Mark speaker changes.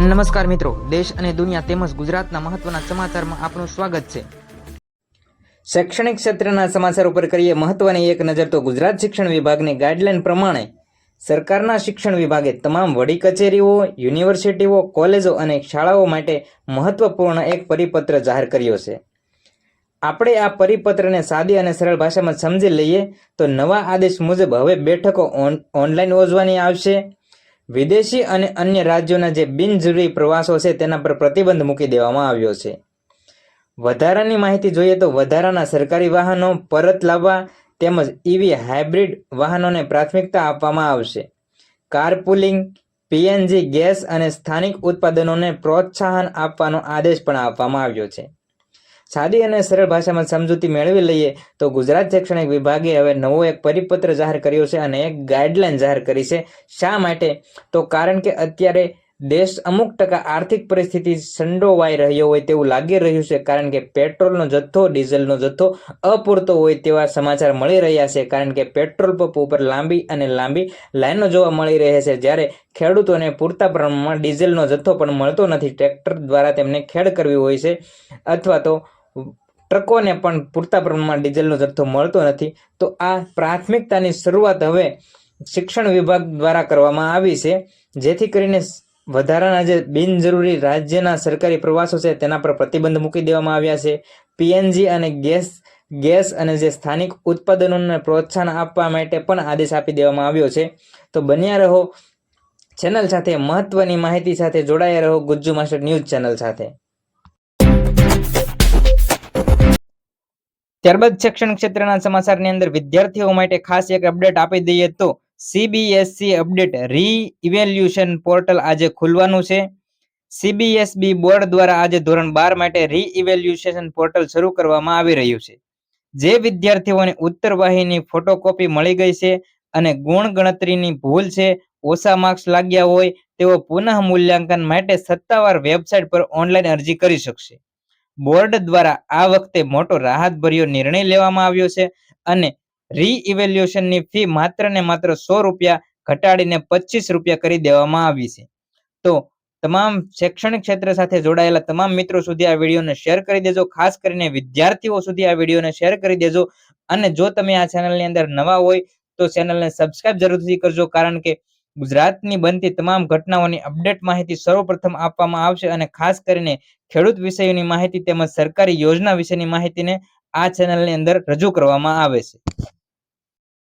Speaker 1: નમસ્કાર મિત્રો, દેશ અને દુનિયા તેમજ ગુજરાતના મહત્વના સમાચારમાં આપનું સ્વાગત છે। શૈક્ષણિક ક્ષેત્રના સમાચાર ઉપર કરીએ મહત્વની એક નજર તો ગુજરાત શિક્ષણ વિભાગની ગાઈડલાઈન પ્રમાણે સરકારના શિક્ષણ વિભાગે તમામ વડી કચેરીઓ, યુનિવર્સિટીઓ, કોલેજો અને શાળાઓ માટે મહત્વપૂર્ણ એક પરિપત્ર જાહેર કર્યો છે। આપણે આ પરિપત્રને સાદી અને સરળ ભાષામાં સમજી લઈએ તો નવા આદેશ મુજબ હવે બેઠકો ઓનલાઈન યોજવાની આવશે। વિદેશી અને અન્ય રાજ્યોના જે બિનજરૂરી પ્રવાસો છે તેના પર પ્રતિબંધ મૂકી દેવામાં આવ્યો છે। વધારાની માહિતી જોઈએ તો વધારાના સરકારી વાહનો પરત લાવવા તેમજ ઈવી હાઇબ્રિડ વાહનોને પ્રાથમિકતા આપવામાં આવશે। કારપુલિંગ, પીએનજી ગેસ અને સ્થાનિક ઉત્પાદનોને પ્રોત્સાહન આપવાનો આદેશ પણ આપવામાં આવ્યો છે। સાદી અને સરળ ભાષામાં સમજૂતી મેળવી લઈએ તો ગુજરાત શૈક્ષણિક વિભાગે હવે નવો એક પરિપત્ર જાહેર કર્યો છે અને એક ગાઈડલાઈન જાહેર કરી છે। શા માટે? તો કારણ કે અત્યારે દેશ અમુક ટકા આર્થિક પરિસ્થિતિ સંડોવાઈ રહ્યો હોય તેવું લાગી રહ્યું છે, કારણ કે પેટ્રોલનો જથ્થો, ડીઝલનો જથ્થો અપૂરતો હોય તેવા સમાચાર મળી રહ્યા છે। કારણ કે પેટ્રોલ પંપ ઉપર લાંબી લાઈનો જોવા મળી રહે છે, જ્યારે ખેડૂતોને પૂરતા પ્રમાણમાં ડીઝલનો જથ્થો પણ મળતો નથી। ટ્રેક્ટર દ્વારા તેમને ખેડ કરવી હોય છે અથવા તો ટ્રકોને પણ પૂરતા પ્રમાણમાં ડીઝલનો જથ્થો મળતો નથી। તો આ પ્રાથમિકતાની શરૂઆત હવે શિક્ષણ વિભાગ દ્વારા કરવામાં આવી છે, જેથી કરીને વધારાના જે બિનજરૂરી રાજ્યના સરકારી પ્રવાસો છે તેના પર પ્રતિબંધ મૂકી દેવામાં આવ્યા છે। પીએનજી અને ગેસ અને જે સ્થાનિક ઉત્પાદનોને પ્રોત્સાહન આપવા માટે પણ આદેશ આપી દેવામાં આવ્યો છે। તો બન્યા રહો ચેનલ સાથે, મહત્વની માહિતી સાથે જોડાયા રહો ગુજ્જુ માસ્ટર ન્યૂઝ ચેનલ સાથે। ત્યારબાદ શૈક્ષણિક ક્ષેત્રના સમાચારની અંદર વિદ્યાર્થીઓ માટે ખાસ એક અપડેટ આપી દઈએ તો સીબીએસઈ અપડેટ રી-ઇવેલ્યુએશન પોર્ટલ આજે ખુલવાનું છે। સીબીએસઈ બોર્ડ દ્વારા આજે ધોરણ 12 માટે રી-ઇવેલ્યુએશન પોર્ટલ શરૂ કરવામાં આવી રહ્યું છે। જે વિદ્યાર્થીઓને ઉત્તરવાહીની ફોટોકોપી મળી ગઈ છે અને ગુણ ગણતરીની ભૂલ છે, ઓછા માર્ક્સ લાગ્યા હોય તેઓ પુનઃ મૂલ્યાંકન માટે સત્તાવાર વેબસાઇટ પર ઓનલાઈન અરજી કરી શકશે। બોર્ડ દ્વારા આ વખતે મોટો રાહતભર્યો નિર્ણય લેવામાં આવ્યો છે અને રી-ઇવેલ્યુએશનની ફી માત્ર ને માત્ર ₹100 ઘટાડીને ₹25 કરી દેવામાં આવી છે। તો તમામ શૈક્ષણિક ક્ષેત્ર સાથે જોડાયેલા તમામ મિત્રો સુધી આ વિડીયોને શેર કરી દેજો। ખાસ કરીને વિદ્યાર્થીઓ સુધી આ વિડીયોને શેર કરી દેજો અને જો તમે આ ચેનલની અંદર નવા હોય તો ચેનલને સબસ્ક્રાઇબ જરૂરથી કરજો, કારણ કે ગુજરાતની બનતી તમામ ઘટનાઓની અપડેટ માહિતી સૌપ્રથમ આપવામાં આવશે અને ખાસ કરીને ખેડૂત વિષયોની માહિતી તેમજ સરકારી યોજના વિશેની માહિતીને આ ચેનલની અંદર રજૂ કરવામાં આવે છે।